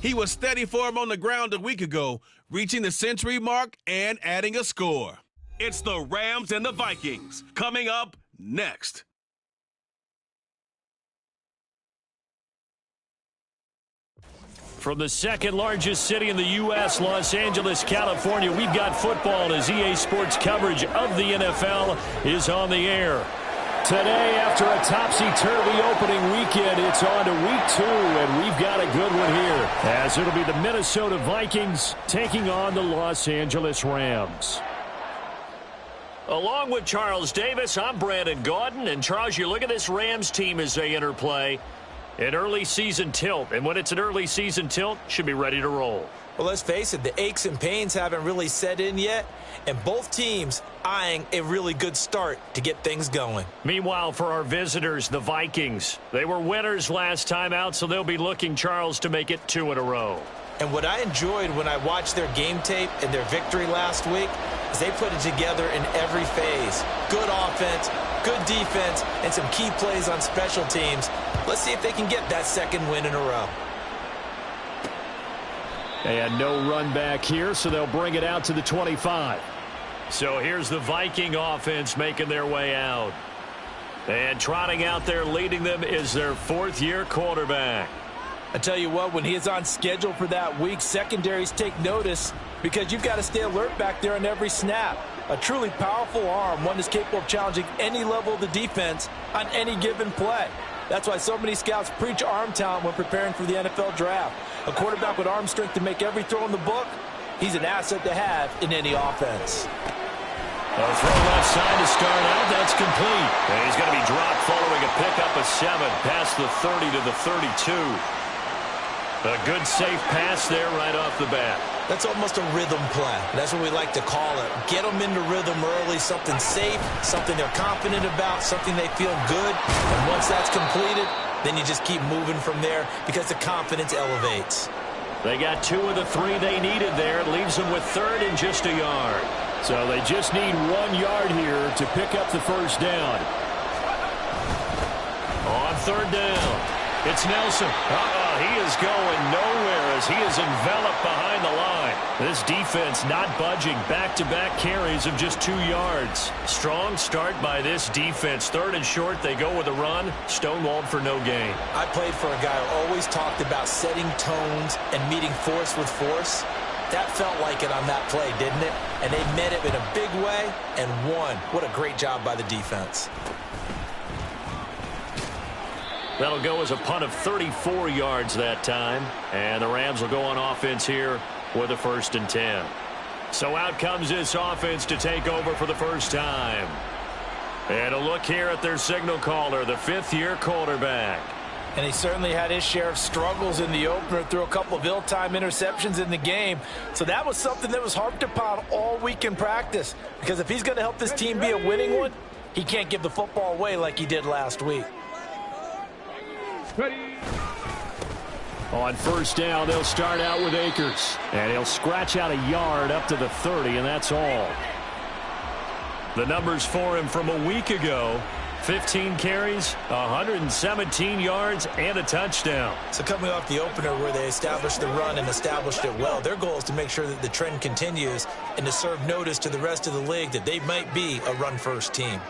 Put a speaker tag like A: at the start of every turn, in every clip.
A: He was steady for him on the ground a week ago, reaching the century mark and adding a score. It's the Rams and the Vikings, coming up next.
B: From the second largest city in the U.S., Los Angeles, California, we've got football as EA Sports coverage of the NFL is on the air. Today, after a topsy-turvy opening weekend, it's on to week 2, and we've got a good one here, as it'll be the Minnesota Vikings taking on the Los Angeles Rams. Along with Charles Davis, I'm Brandon Gaudin, and Charles, you look at this Rams team as they interplay. An early season tilt, and when it's an early season tilt, should be ready to roll.
C: Well, let's face it, the aches and pains haven't really set in yet, and both teams eyeing a really good start to get things going.
B: Meanwhile, for our visitors, the Vikings, they were winners last time out, so they'll be looking, Charles, to make it 2 in a row.
C: And what I enjoyed when I watched their game tape and their victory last week is they put it together in every phase. Good offense, good defense, and some key plays on special teams. Let's see if they can get that second win in a row.
B: And no run back here, so they'll bring it out to the 25. So here's the Viking offense making their way out. And trotting out there leading them is their 4th-year quarterback.
C: I tell you what, when he is on schedule for that week, secondaries take notice because you've got to stay alert back there on every snap. A truly powerful arm, one that's capable of challenging any level of the defense on any given play. That's why so many scouts preach arm talent when preparing for the NFL draft. A quarterback with arm strength to make every throw in the book, he's an asset to have in any offense.
B: A throw left side to start out. That's complete. And he's going to be dropped following a pickup of 7 past the 30 to the 32. A good, safe pass there right off the bat.
C: That's almost a rhythm play. That's what we like to call it. Get them into rhythm early, something safe, something they're confident about, something they feel good. And once that's completed, then you just keep moving from there because the confidence elevates.
B: They got 2 of the 3 they needed there. It leaves them with 3rd and just a yard. So they just need 1 yard here to pick up the first down. On 3rd down, it's Nelson. He is going nowhere as he is enveloped behind the line. This defense not budging. Back-to-back carries of just 2 yards. Strong start by this defense. 3rd and short, they go with a run. Stonewalled for no gain.
C: I played for a guy who always talked about setting tones and meeting force with force. That felt like it on that play, didn't it? And they met it in a big way and won. What a great job by the defense.
B: That'll go as a punt of 34 yards that time. And the Rams will go on offense here with a 1st and 10. So out comes this offense to take over for the first time. And a look here at their signal caller, the 5th-year quarterback.
C: And he certainly had his share of struggles in the opener, threw a couple of ill-timed interceptions in the game. So that was something that was harped upon all week in practice. Because if he's going to help this team be a winning one, he can't give the football away like he did last week.
D: Ready.
B: On 1st down, they'll start out with Akers. And he'll scratch out a yard up to the 30, and that's all. The numbers for him from a week ago: 15 carries, 117 yards, and a touchdown.
C: So coming off the opener where they established the run and established it well, their goal is to make sure that the trend continues and to serve notice to the rest of the league that they might be a run-first team.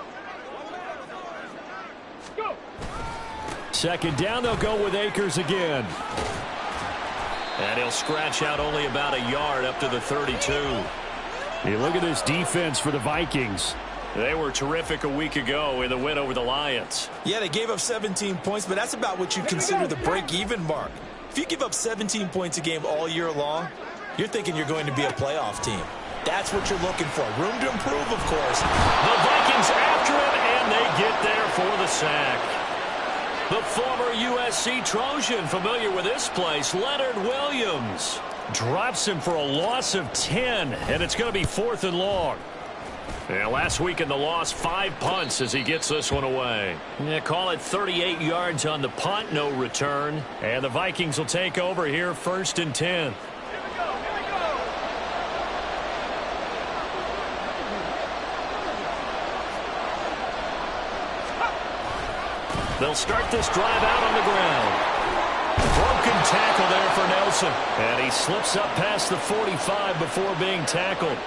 B: 2nd down, they'll go with Akers again. And he'll scratch out only about a yard up to the 32. You look at this defense for the Vikings. They were terrific a week ago in the win over the Lions.
C: Yeah, they gave up 17 points, but that's about what you'd consider the break-even mark. If you give up 17 points a game all year long, you're thinking you're going to be a playoff team. That's what you're looking for. Room to improve, of course.
B: The Vikings after him, and they get there for the sack. The former USC Trojan, familiar with this place, Leonard Williams, drops him for a loss of 10, and it's going to be 4th and long. Yeah, last week in the loss, 5 punts as he gets this one away. Yeah, call it 38 yards on the punt, no return. And the Vikings will take over here, 1st and 10. They'll start this drive out on the ground. Throw Broken tackle there for Nelson. And he slips up past the 45 before being tackled.